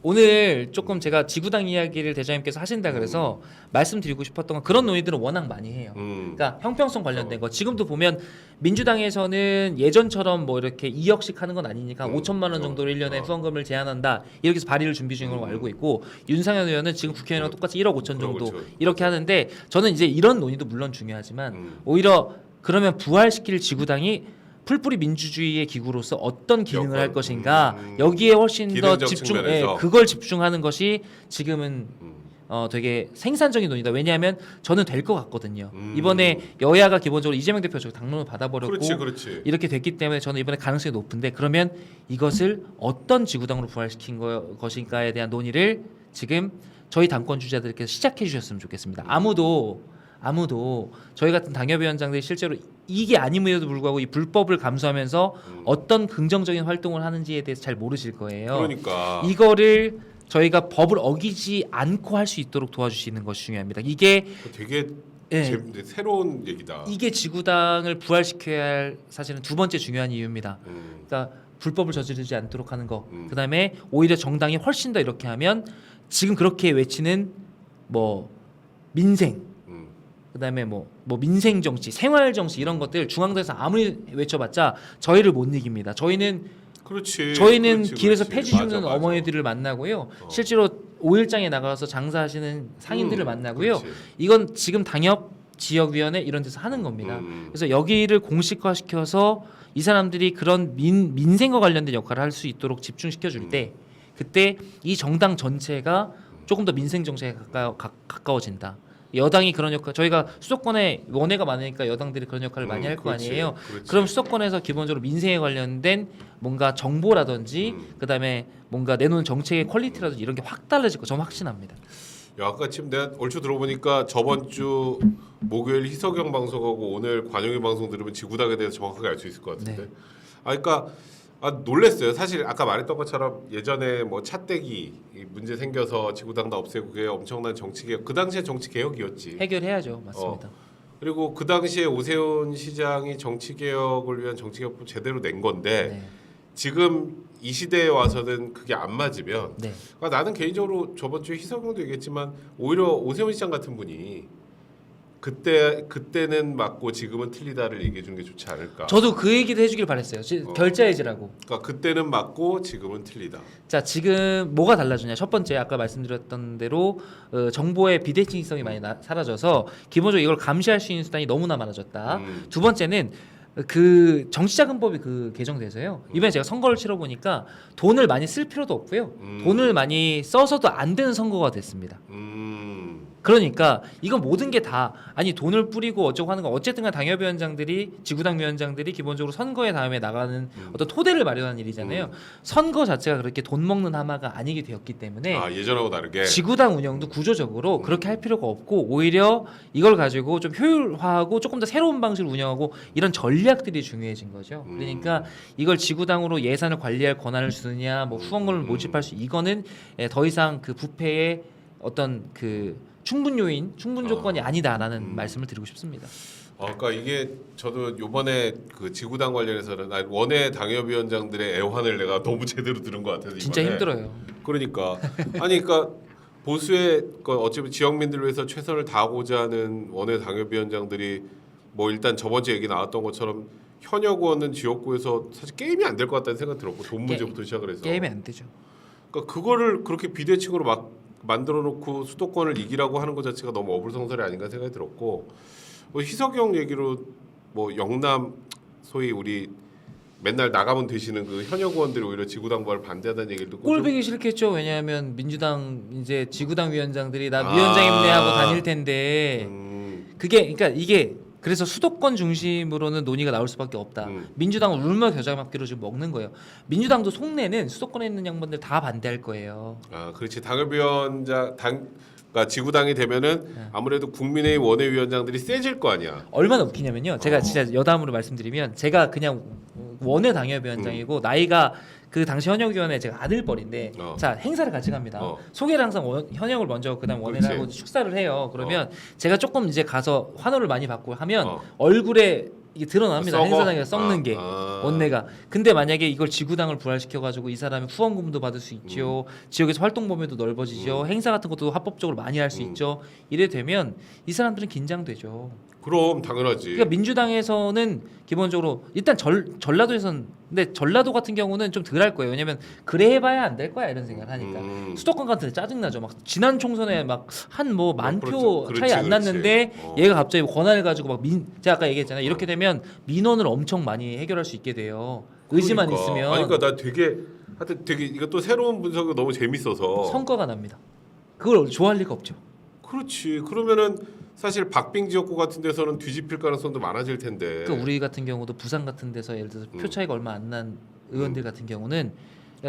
오늘 조금 제가 지구당 이야기를 대장님께서 하신다 그래서 말씀드리고 싶었던 건 그런 논의들은 워낙 많이 해요. 그러니까 형평성 관련된 거 지금도 보면 민주당에서는 예전처럼 뭐 이렇게 2억씩 하는 건 아니니까 5천만 원 정도를 1년에 후원금을 제한한다 이렇게 해서 발의를 준비 중인 걸로 알고 있고 윤상현 의원은 지금 국회의원이랑 똑같이 1억 5천 정도 이렇게 하는데 저는 이제 이런 논의도 물론 중요하지만 오히려 그러면 부활시킬 지구당이 풀뿌리 민주주의의 기구로서 어떤 기능을 할 것인가 여기에 훨씬 더 그걸 집중하는 것이 지금은 되게 생산적인 논의다. 왜냐하면 저는 될 것 같거든요. 이번에 여야가 기본적으로 이재명 대표 저 당론을 받아버렸고 그렇지. 이렇게 됐기 때문에 저는 이번에 가능성이 높은데 그러면 이것을 어떤 지구당으로 부활시킨 것인가에 대한 논의를 지금 저희 당권 주자들께서 시작해 주셨으면 좋겠습니다. 아무도 저희 같은 당협위원장들이 실제로 이게 아님에도 불구하고 이 불법을 감수하면서 어떤 긍정적인 활동을 하는지에 대해서 잘 모르실 거예요. 그러니까 이거를 저희가 법을 어기지 않고 할 수 있도록 도와주시는 것이 중요합니다. 이게 되게 새로운 얘기다. 이게 지구당을 부활시켜야 할 사실은 두 번째 중요한 이유입니다. 그러니까 불법을 저지르지 않도록 하는 거. 그다음에 오히려 정당이 훨씬 더 이렇게 하면 지금 그렇게 외치는 뭐 민생 그다음에 뭐 민생 정치, 생활 정치 이런 것들 중앙당에서 아무리 외쳐봤자 저희를 못 이깁니다. 저희는 길에서 폐지 주는 맞아. 어머니들을 만나고요. 실제로 5일장에 나가서 장사하시는 상인들을 만나고요. 이건 지금 당협 지역위원회 이런 데서 하는 겁니다. 그래서 여기를 공식화시켜서 이 사람들이 그런 민생과 관련된 역할을 할 수 있도록 집중시켜줄 때 그때 이 정당 전체가 조금 더 민생 정책에 가까워진다. 여당이 그런 역할 저희가 수도권에 원외가 많으니까 여당들이 그런 역할을 많이 할 거 아니에요. 그럼 수도권에서 기본적으로 민생에 관련된 뭔가 정보라든지 그다음에 뭔가 내놓는 정책의 퀄리티라든지 이런 게 확 달라질 거 저는 확신합니다. 야, 아까 지금 내가 얼추 들어보니까 저번 주 목요일 희석형 방송하고 오늘 관영이 방송 들으면 지구당에 대해서 정확하게 알 수 있을 것 같은데. 네. 그러니까 놀랬어요. 사실 아까 말했던 것처럼 예전에 뭐 차떼기 문제 생겨서 지구당 다 없애고 그게 엄청난 정치 개혁. 그 당시에 정치 개혁이었지. 해결해야죠. 맞습니다. 그리고 그 당시에 오세훈 시장이 정치 개혁을 위한 정치 개혁부 제대로 낸 건데 네. 지금 이 시대에 와서는 그게 안 맞으면 네. 그러니까 나는 개인적으로 저번 주에 희석형도 얘기했지만 오히려 오세훈 시장 같은 분이 그때는 맞고 지금은 틀리다를 얘기해 주는 게 좋지 않을까. 저도 그 얘기도 해주길 바랬어요. 결자해지라고. 그러니까 그때는 맞고 지금은 틀리다. 자, 지금 뭐가 달라지냐? 첫 번째 아까 말씀드렸던 대로 정보의 비대칭성이 많이 사라져서 기본적으로 이걸 감시할 수 있는 수단이 너무나 많아졌다. 두 번째는 그 정치자금법이 개정돼서요. 이번에 제가 선거를 치러 보니까 돈을 많이 쓸 필요도 없고요. 돈을 많이 써서도 안 되는 선거가 됐습니다. 그러니까 이건 모든 게 다 아니 돈을 뿌리고 어쩌고 하는 건 어쨌든간 당협위원장들이 지구당 위원장들이 기본적으로 선거에 다음에 나가는 어떤 토대를 마련하는 일이잖아요. 선거 자체가 그렇게 돈 먹는 하마가 아니게 되었기 때문에 예전하고 다르게 지구당 운영도 구조적으로 그렇게 할 필요가 없고 오히려 이걸 가지고 좀 효율화하고 조금 더 새로운 방식으로 운영하고 이런 전략들이 중요해진 거죠. 그러니까 이걸 지구당으로 예산을 관리할 권한을 주느냐, 뭐 후원금을 모집할 수 이거는 더 이상 그 부패의 어떤 그 충분 요인, 충분 조건이 아니다라는 말씀을 드리고 싶습니다. 그러니까 이게 저도 요번에 그 지구당 관련해서는 원외 당협위원장들의 애환을 내가 너무 제대로 들은 것 같아서 진짜 이번에. 힘들어요. 그러니까 그러니까 보수의 어차피 지역민들을 위해서 최선을 다하고자 하는 원외 당협위원장들이 뭐 일단 저번 주에 얘기 나왔던 것처럼 현역 의원은 지역구에서 사실 게임이 안 될 것 같다는 생각 들었고 돈 문제부터 시작을 해서 게임이 안 되죠. 그러니까 그거를 그렇게 비대칭으로 막 만들어 놓고 수도권을 이기라고 하는 것 자체가 너무 어불성설이 아닌가 생각이 들었고 희석형 얘기로 뭐 영남 소위 우리 맨날 나가면 되시는 그 현역 의원들이 오히려 지구당부를 반대한다는 얘기를 듣고 꼴보기 싫겠죠. 왜냐하면 민주당 이제 지구당 위원장들이 나 위원장님네 하고 다닐 텐데 그게 그러니까 이게 그래서 수도권 중심으로는 논의가 나올 수밖에 없다. 민주당은 울며 겨자 먹기로 지금 먹는 거예요. 민주당도 속내는 수도권에 있는 양반들 다 반대할 거예요. 그렇지. 당협위원장 그러니까 지구당이 되면은 아무래도 국민의힘 원외위원장들이 세질 거 아니야. 얼마나 웃기냐면요. 제가 진짜 여담으로 말씀드리면 제가 그냥 원외 당협위원장이고 나이가 그 당시 현역위원회 제가 아들뻘인데 자 행사를 같이 갑니다. 소개를 항상 현역을 먼저 그다음 원회를 하고 축사를 해요. 그러면 제가 조금 이제 가서 환호를 많이 받고 하면 얼굴에 이게 드러납니다. 행사장에서 썩는 게 원내가. 근데 만약에 이걸 지구당을 부활시켜 가지고 이 사람이 후원금도 받을 수 있죠. 지역에서 활동 범위도 넓어지죠. 행사 같은 것도 합법적으로 많이 할 수 있죠. 이래 되면 이 사람들은 긴장되죠. 그럼 당연하지. 그러니까 민주당에서는 기본적으로 일단 전라도에서는 근데 전라도 같은 경우는 좀 덜 할 거예요. 왜냐면 그래 해봐야 안 될 거야 이런 생각을 하니까 수도권 같은 데 짜증 나죠. 막 지난 총선에 막 한 뭐 만 표 차이 안 났는데 얘가 갑자기 권한을 가지고 막 제가 아까 얘기했잖아요. 이렇게 되면 민원을 엄청 많이 해결할 수 있게 돼요. 의지만 있으면. 그러니까 나 되게 하여튼 되게 이거 또 새로운 분석이 너무 재밌어서 성과가 납니다. 그걸 좋아할 리가 없죠. 그렇지. 그러면은 사실 박빙 지역구 같은 데서는 뒤집힐 가능성도 많아질 텐데. 그러니까 우리 같은 경우도 부산 같은 데서 예를 들어서 표 차이가 얼마 안 난 의원들 같은 경우는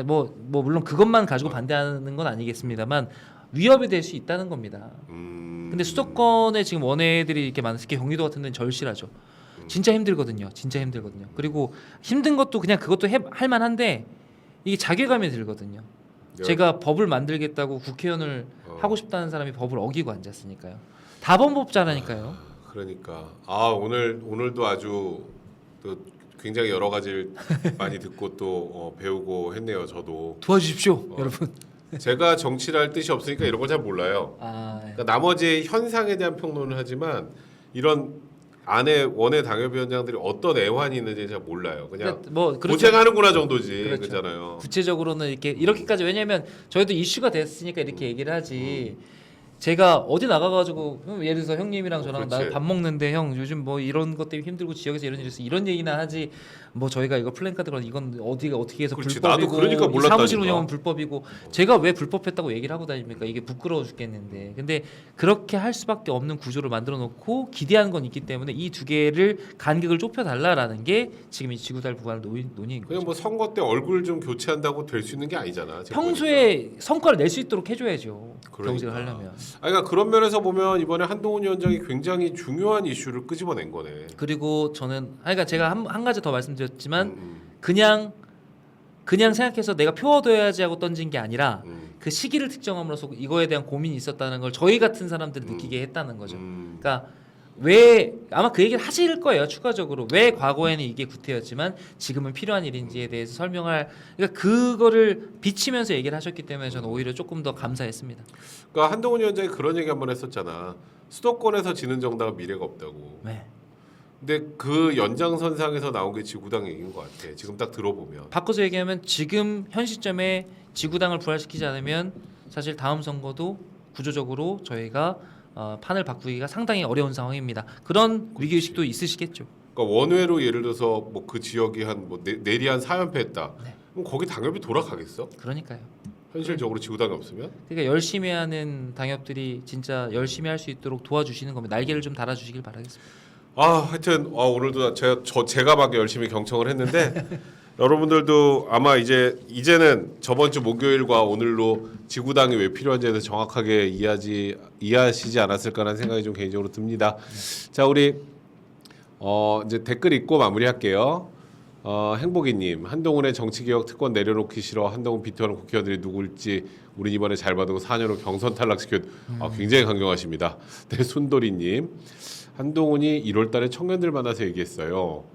뭐 물론 그것만 가지고 반대하는 건 아니겠습니다만 위협이 될 수 있다는 겁니다. 근데 수도권에 지금 원외들이 이렇게 많은 특히 경기도 같은 데는 절실하죠. 진짜 힘들거든요. 진짜 힘들거든요. 그리고 힘든 것도 그냥 그것도 할 만한데 이게 자괴감이 들거든요. 제가 법을 만들겠다고 국회의원을 하고 싶다는 사람이 법을 어기고 앉았으니까요. 다 범법자라니까요. 그러니까 오늘도 아주 또 굉장히 여러 가지를 많이 듣고 또 배우고 했네요. 저도 도와주십시오, 여러분. 제가 정치를 할 뜻이 없으니까 이런 걸 잘 몰라요. 그러니까 나머지 현상에 대한 평론을 하지만 이런 안에 원외 당협위원장들이 어떤 애환이 있는지 잘 몰라요. 그냥 뭐 고생하는구나 정도지. 그렇죠. 그렇잖아요. 구체적으로는 이렇게까지 왜냐하면 저희도 이슈가 됐으니까 이렇게 얘기를 하지. 제가 어디 나가가지고 예를 들어서 형님이랑 저랑 나 밥 먹는데 형 요즘 뭐 이런 것 때문에 힘들고 지역에서 이런 일이 있어 이런 얘기나 하지 뭐 저희가 이거 플랜카드 걸 이건 어디가 어떻게 해서 그렇지, 불법이고 나도 그러니까 몰랐다니까. 사무실 운영은 불법이고 제가 왜 불법했다고 얘기를 하고 다닙니까? 이게 부끄러워 죽겠는데 근데 그렇게 할 수밖에 없는 구조를 만들어 놓고 기대하는 건 있기 때문에 이 두 개를 간격을 좁혀달라라는 게 지금 이 지구달 부활 논의인 거죠. 그냥 뭐 선거 때 얼굴 좀 교체한다고 될 수 있는 게 아니잖아. 평소에 성과를 낼 수 있도록 해줘야죠. 경쟁을 하려면. 그러니까 그런 면에서 보면 이번에 한동훈 위원장이 굉장히 중요한 이슈를 끄집어낸 거네. 그리고 저는 그러니까 제가 한 가지 더 말씀드렸지만 그냥 그냥 생각해서 내가 표 얻어야지 하고 던진 게 아니라 그 시기를 특정함으로써 이거에 대한 고민이 있었다는 걸 저희 같은 사람들이 느끼게 했다는 거죠. 그러니까 왜 아마 그 얘기를 하실 거예요. 추가적으로 왜 과거에는 이게 구태였지만 지금은 필요한 일인지에 대해서 설명할 그러니까 그거를 비치면서 얘기를 하셨기 때문에 저는 오히려 조금 더 감사했습니다. 그러니까 한동훈 위원장이 그런 얘기 한번 했었잖아. 수도권에서 지는 정당은 미래가 없다고. 네. 근데 그 연장선상에서 나온 게 지구당 얘기인 것 같아. 지금 딱 들어보면. 바꿔서 얘기하면 지금 현 시점에 지구당을 부활시키지 않으면 사실 다음 선거도 구조적으로 저희가 판을 바꾸기가 상당히 어려운 상황입니다. 그런 위기의식도 있으시겠죠. 그러니까 원외로 예를 들어서 뭐 그 지역이 한뭐 내리한 4연패했다. 네. 그럼 거기 당협이 돌아가겠어? 그러니까요. 현실적으로 지구당이 없으면? 그러니까 열심히 하는 당협들이 진짜 열심히 할 수 있도록 도와주시는 겁니다. 날개를 좀 달아주시길 바라겠습니다. 하여튼 오늘도 제가 막 열심히 경청을 했는데 여러분들도 아마 이제는 저번 주 목요일과 오늘로 지구당이 왜 필요한지에 대해서 정확하게 이해하시지 않았을까라는 생각이 좀 개인적으로 듭니다. 자, 우리 이제 댓글 읽고 마무리할게요. 행복이님, 한동훈의 정치개혁 특권 내려놓기 싫어. 한동훈 비토하는 국회의원들이 누굴지 우린 이번에 잘 받은 거 4년 후 경선 탈락시켰. 굉장히 강경하십니다. 네, 순돌이님, 한동훈이 1월달에 청년들 만나서 얘기했어요.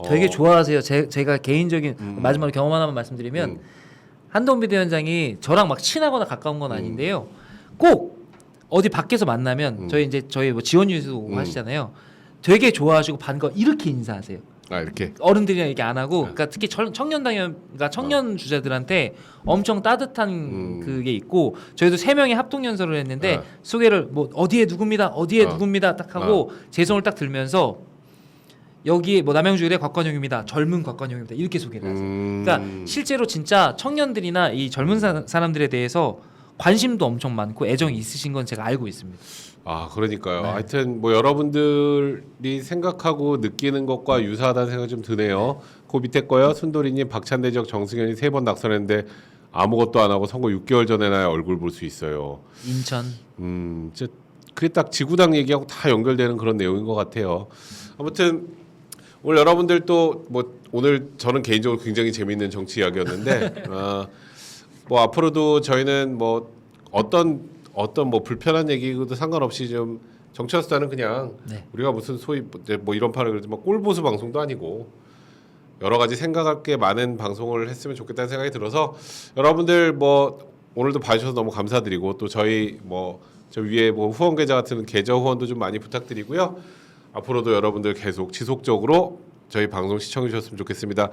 되게 좋아하세요. 제가 개인적인 마지막으로 경험 하나만 말씀드리면 한동훈 비대위원장이 저랑 막 친하거나 가까운 건 아닌데요. 꼭 어디 밖에서 만나면 저희 뭐 지원 뉴스도 하시잖아요. 되게 좋아하시고 반가워 이렇게 인사하세요. 이렇게 어른들이랑 얘기 안 하고, 그러니까 특히 그러니까 청년 주자들한테 엄청 따뜻한 그게 있고, 저희도 3명이 합동 연설을 했는데 소개를 뭐 어디에 누굽니다 딱 하고 재성을 딱 들면서 여기 뭐 남양주일의 곽관용입니다. 젊은 곽관용입니다. 이렇게 소개를 하세요. 그러니까 실제로 진짜 청년들이나 이 젊은 사람들에 대해서 관심도 엄청 많고 애정이 있으신 건 제가 알고 있습니다. 그러니까요. 네. 하여튼 뭐 여러분들이 생각하고 느끼는 것과 유사하다는 생각이 좀 드네요. 그 밑에 거요. 순돌이님, 박찬대 지역 정승현이 3번 낙선했는데 아무것도 안 하고 선거 6개월 전에나 얼굴 볼 수 있어요. 인천. 진짜 그게 딱 지구당 얘기하고 다 연결되는 그런 내용인 것 같아요. 아무튼 오늘 여러분들 또 뭐 오늘 저는 개인적으로 굉장히 재미있는 정치 이야기였는데 뭐 앞으로도 저희는 뭐 어떤 뭐 불편한 얘기도 상관없이 좀 정치와 수다는 그냥 네. 우리가 무슨 소위 뭐 이런 판을 그러지만 꼴보수 방송도 아니고 여러 가지 생각할 게 많은 방송을 했으면 좋겠다는 생각이 들어서 여러분들 뭐 오늘도 봐주셔서 너무 감사드리고 또 저희 뭐 저 위에 뭐 후원 계좌 같은 계좌 후원도 좀 많이 부탁드리고요. 앞으로도 여러분들 계속 지속적으로 저희 방송 시청해 주셨으면 좋겠습니다.